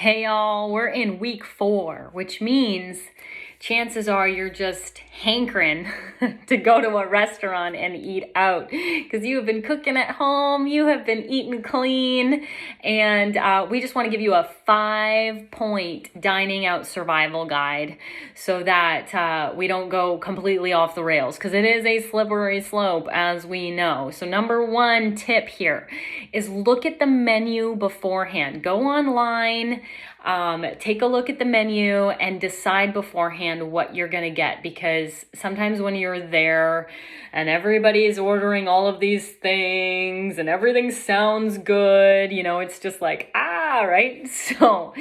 Hey y'all, we're in week 4, which means chances are you're just hankering to go to a restaurant and eat out because you have been cooking at home, you have been eating clean, and we just want to give you a 5-point dining out survival guide so that we don't go completely off the rails, because it is a slippery slope, as we know. So number 1 tip here is look at the menu beforehand. Go online, take a look at the menu and decide beforehand what you're going to get, because sometimes when you're there and everybody's ordering all of these things and everything sounds good, it's just like, right? So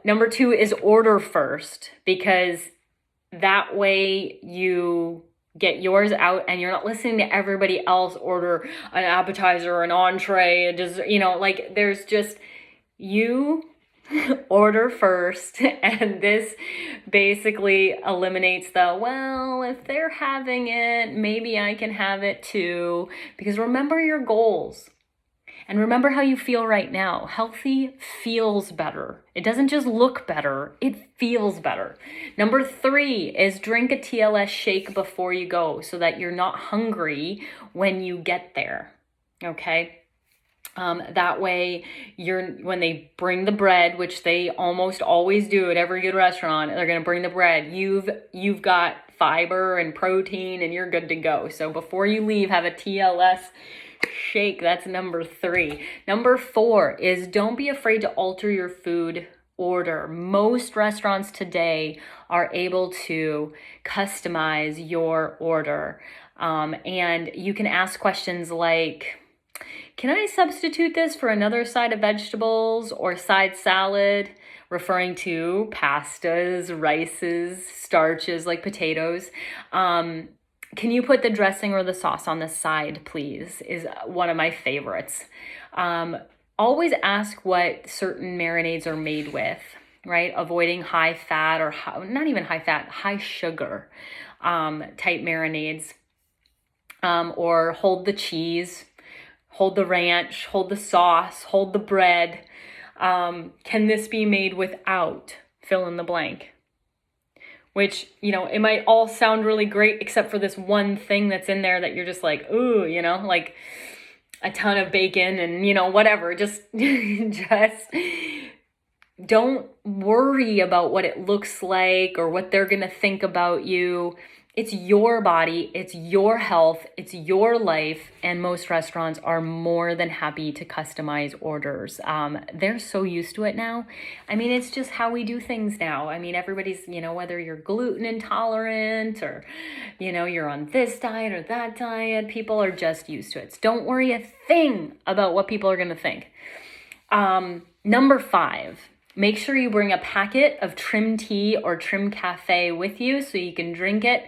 number 2 is order first, because that way you get yours out and you're not listening to everybody else order an appetizer, an entree, a dessert, there's just you order first, and this basically eliminates if they're having it, maybe I can have it too, because remember your goals. And remember how you feel right now. Healthy feels better. It doesn't just look better, it feels better. Number 3 is drink a TLS shake before you go so that you're not hungry when you get there, okay? That way, when they bring the bread, which they almost always do at every good restaurant, they're going to bring the bread. You've got fiber and protein, and you're good to go. So before you leave, have a TLS shake. That's number 3. Number 4 is don't be afraid to alter your food order. Most restaurants today are able to customize your order, and you can ask questions like, can I substitute this for another side of vegetables or side salad? Referring to pastas, rices, starches like potatoes. Can you put the dressing or the sauce on the side, please? Is one of my favorites. Always ask what certain marinades are made with, right? Avoiding high fat or not even high fat, high sugar type marinades. Or hold the cheese, hold the ranch, hold the sauce, hold the bread. Can this be made without fill in the blank? Which, it might all sound really great except for this one thing that's in there that you're just like, ooh, like a ton of bacon and, whatever. Just don't worry about what it looks like or what they're going to think about you. It's your body, it's your health, it's your life, and most restaurants are more than happy to customize orders. They're so used to it now. It's just how we do things now. Everybody's, whether you're gluten intolerant or, you're on this diet or that diet, people are just used to it. So don't worry a thing about what people are going to think. Number 5. Make sure you bring a packet of trim tea or trim cafe with you so you can drink it.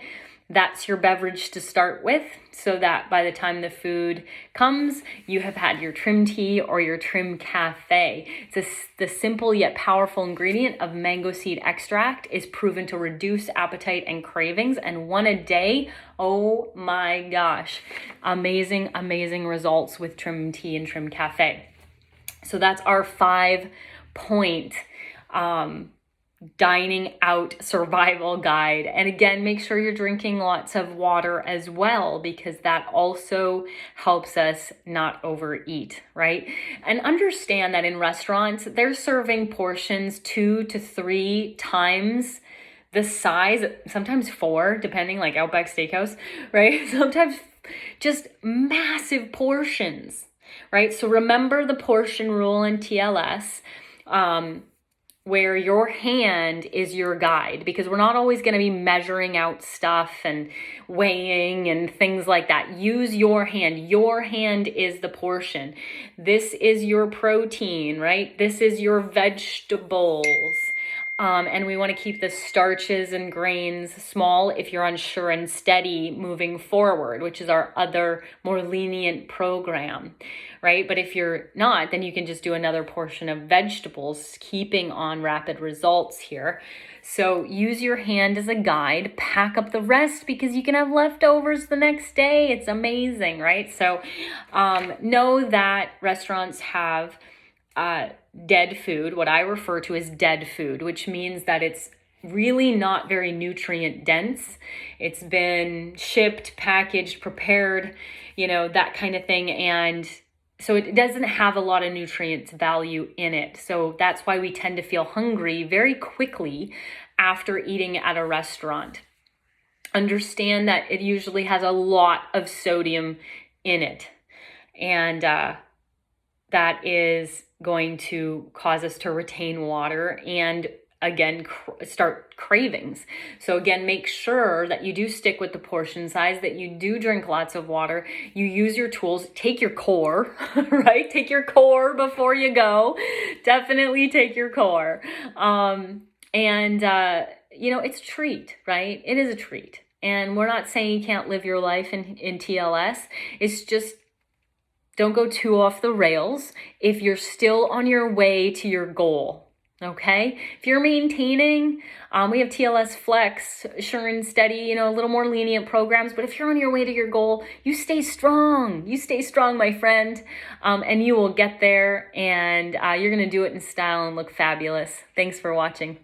That's your beverage to start with, so that by the time the food comes, you have had your trim tea or your trim cafe. The simple yet powerful ingredient of mango seed extract is proven to reduce appetite and cravings, and 1 a day, oh my gosh, amazing, amazing results with trim tea and trim cafe. So that's our 5-point dining out survival guide. And again, make sure you're drinking lots of water as well, because that also helps us not overeat, right? And understand that in restaurants, they're serving portions 2 to 3 times the size, sometimes 4, depending, like Outback Steakhouse, right? Sometimes just massive portions, right? So remember the portion rule in TLS, where your hand is your guide, because we're not always going to be measuring out stuff and weighing and things like that. Use your hand. Your hand is the portion. This is your protein, right? This is your vegetables. And we want to keep the starches and grains small if you're unsure and steady moving forward, which is our other more lenient program, right? But if you're not, then you can just do another portion of vegetables, keeping on rapid results here. So use your hand as a guide, pack up the rest because you can have leftovers the next day. It's amazing, right? So know that restaurants have dead food, what I refer to as dead food, which means that it's really not very nutrient dense. It's been shipped, packaged, prepared, that kind of thing. And so it doesn't have a lot of nutrients value in it. So that's why we tend to feel hungry very quickly after eating at a restaurant. Understand that it usually has a lot of sodium in it. And that is going to cause us to retain water and again start cravings. So again, make sure that you do stick with the portion size, that you do drink lots of water, you use your tools, take your core, right? Take your core before you go. Definitely take your core. It's a treat, right? It is a treat. And we're not saying you can't live your life in TLS. It's just don't go too off the rails if you're still on your way to your goal. Okay, if you're maintaining, we have TLS Flex, Sure and Steady, a little more lenient programs. But if you're on your way to your goal, you stay strong. You stay strong, my friend, and you will get there. And you're going to do it in style and look fabulous. Thanks for watching.